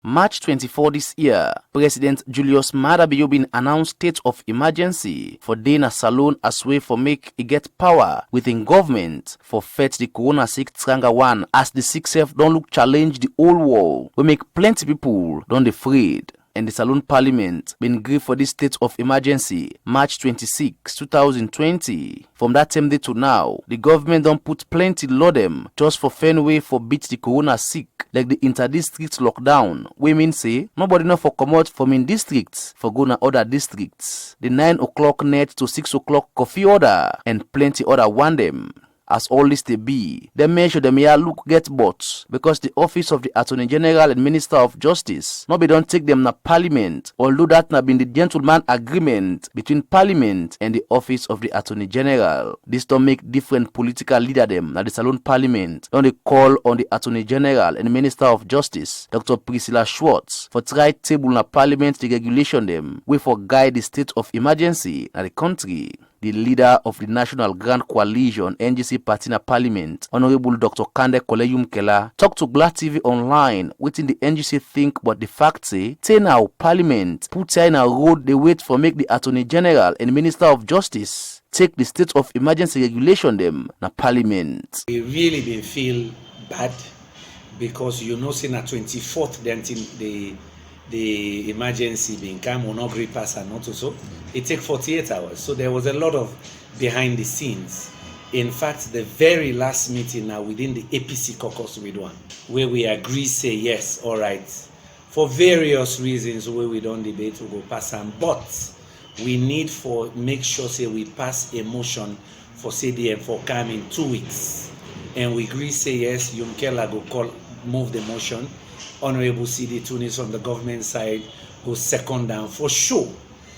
March 24 this year, President Julius Maada Bio bin announced state of emergency for day na saloon as way for make e get power within government for fight the corona sick tranga one as the sick self don't look challenge the whole world. We make plenty people don't afraid. And the Saloon Parliament been agreed for this state of emergency March 26, 2020. From that time day to now, the government don't put plenty law them just for fair way for beat the corona sick, like the inter-district lockdown. Women say nobody know for come out from in districts for go na other districts. The 9 o'clock net to 6 o'clock coffee order and plenty other want them. As all this they be, they measure them here look get bots because the office of the Attorney General and Minister of Justice nobody don't take them na Parliament, although that na been the gentleman agreement between Parliament and the office of the Attorney General. This don't make different political leader them na the Saloon Parliament don't they call on the Attorney General and Minister of Justice Dr. Priscilla Schwartz for try table na Parliament the regulation them way for guide the state of emergency na the country. The leader of the National Grand Coalition NGC Party na Parliament, Honorable Dr. Kande Kole Yumkella, talked to Black TV Online within the NGC think but the fact say now Parliament put in a road they wait for make the Attorney General and Minister of Justice take the state of emergency regulation them na Parliament. We really been feel bad because you know say na 24th then the emergency being come or not agree pass and not so it take 48 hours, so there was a lot of behind the scenes. In fact, the very last meeting now within the APC caucus we do where we agree say yes, all right, for various reasons where we don't debate we go pass and but we need for make sure say we pass a motion for CDM for come in 2 weeks and we agree say yes, Yumkella go call move the motion. Honorable CD Tunis from the government side go second down for sure.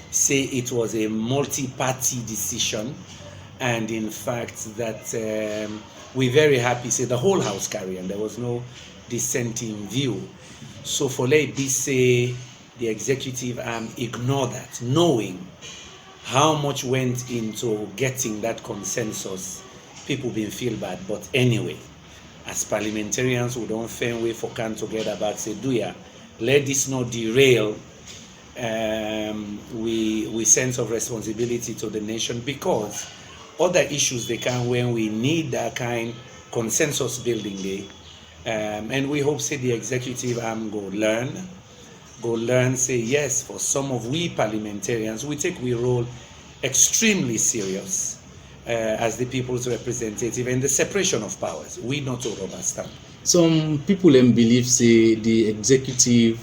Say it was a multi-party decision, and in fact that we're very happy. Say the whole house carry, and there was no dissenting view. So for let be say the executive arm ignore that, knowing how much went into getting that consensus. People been feel bad, but anyway. As parliamentarians, we don't find way for come together about say, do ya, let this not derail we sense of responsibility to the nation because other issues they can when we need that kind consensus building day. And we hope say the executive arm go learn, say yes, for some of we parliamentarians, we take we role extremely serious. As the people's representative and the separation of powers, we not all understand. Some people believe say the executive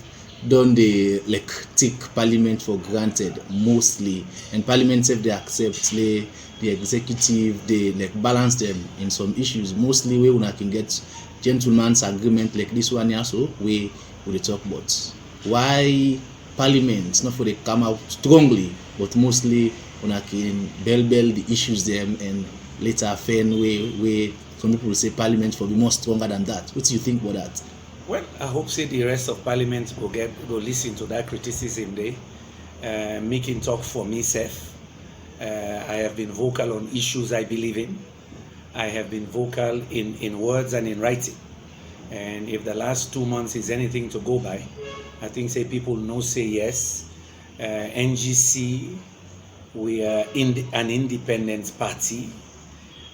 don't they like take Parliament for granted mostly, and Parliament if they accept the executive they like balance them in some issues. Mostly we una can get gentleman's agreement like this one also we will talk about why Parliament not for they come out strongly, but mostly una can bell the issues them and later find way some people will say Parliament for be more stronger than that. What do you think about that? Well, I hope say the rest of Parliament go listen to that criticism there. Making talk for myself. I have been vocal on issues I believe in. I have been vocal in words and in writing. And if the last 2 months is anything to go by, I think say people know say yes. NGC, we are an independent party.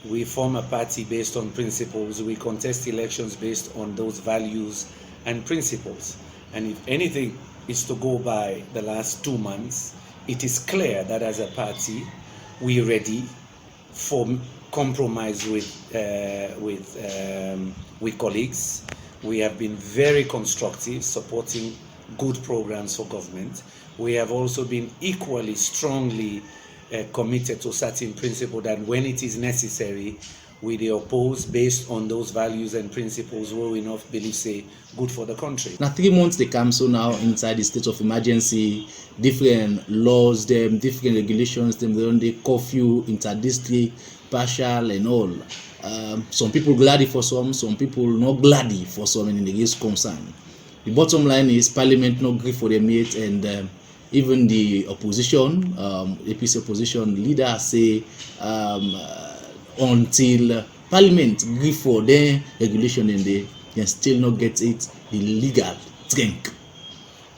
We form a party based on principles. We contest elections based on those values and principles. And if anything is to go by the last 2 months, it is clear that as a party, we're ready for compromise with colleagues. We have been very constructive, supporting good programs for government. We have also been equally strongly committed to certain principles that when it is necessary, we oppose based on those values and principles where we not believe say good for the country. Now 3 months they come so now inside the state of emergency, different laws, them different regulations, them they on the curfew, inter-district, partial and all. Some people glad for some people not glad for some in the case concern. The bottom line is Parliament not agree for them yet, and even the opposition, APC opposition leader say until Parliament agree for their regulation and they can still not get it the legal strength.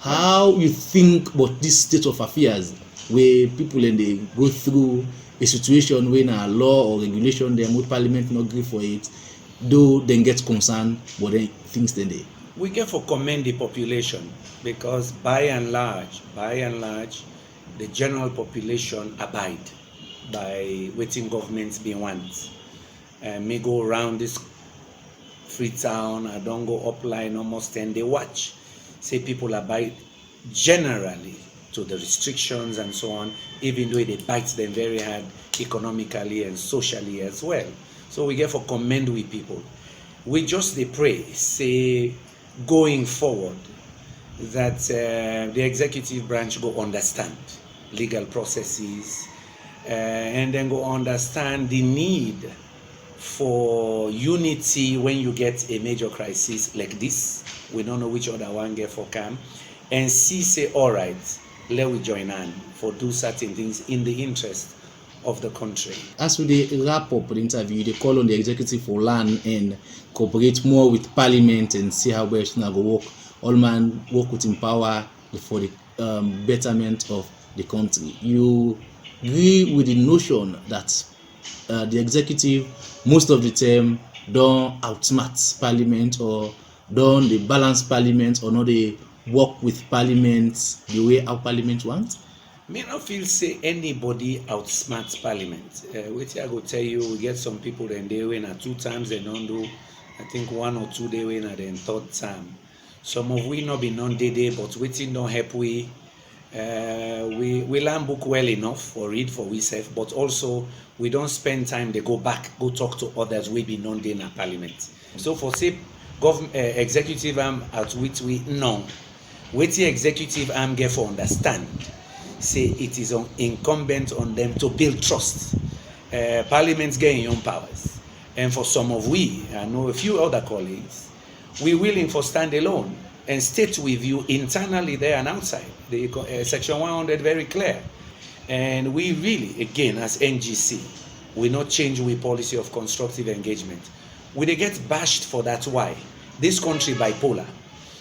How you think about this state of affairs where people and they go through a situation when a law or regulation them with parliament not agree for it, though then get concerned, but then things then they. We get for commend the population because by and large, the general population abide by waiting governments be want. Me go around this Freetown, I don't go upline almost, and they watch. Say people abide generally to the restrictions and so on, even though they bite them very hard economically and socially as well. So we get for commend with people. We just they pray, say going forward, that the executive branch go understand legal processes and then go understand the need for unity when you get a major crisis like this. We don't know which other one get for come, and see say all right, let we join hand for do certain things in the interest of the country. As we wrap up the interview, they call on the executive for learn and cooperate more with parliament and see how best now go work. All man work with power for the betterment of the country. You agree with the notion that the executive most of the time don't outsmart parliament or don't they balance parliament or not they work with parliament the way our parliament wants? Me not feel say anybody outsmarts parliament. Wait, I go tell you, we get some people then they win at 2 times they don't do. I think 1 or 2 they win at the 3rd time. Some of we not be non-day, but waiting don't help we. We learn book well enough or read for ourselves, but also we don't spend time they go back, go talk to others we be non-day in our parliament. So for say executive arm at which we know, wait the executive arm get for understand. Say it is incumbent on them to build trust. Parliament's getting young powers. And for some of we, I know a few other colleagues, we willing for stand alone and state with you internally there and outside. The section 100 very clear. And we really, again, as NGC, we not change we policy of constructive engagement. We they get bashed for that why. This country bipolar.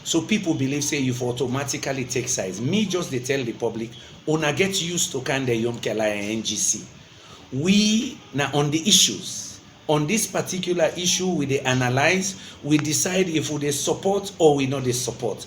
So people believe say you automatically take sides. Me just they tell the public, una get used to kind of Yumkella and NGC. We now on the issues, on this particular issue, we they analyze, we decide if we they support or we not they support.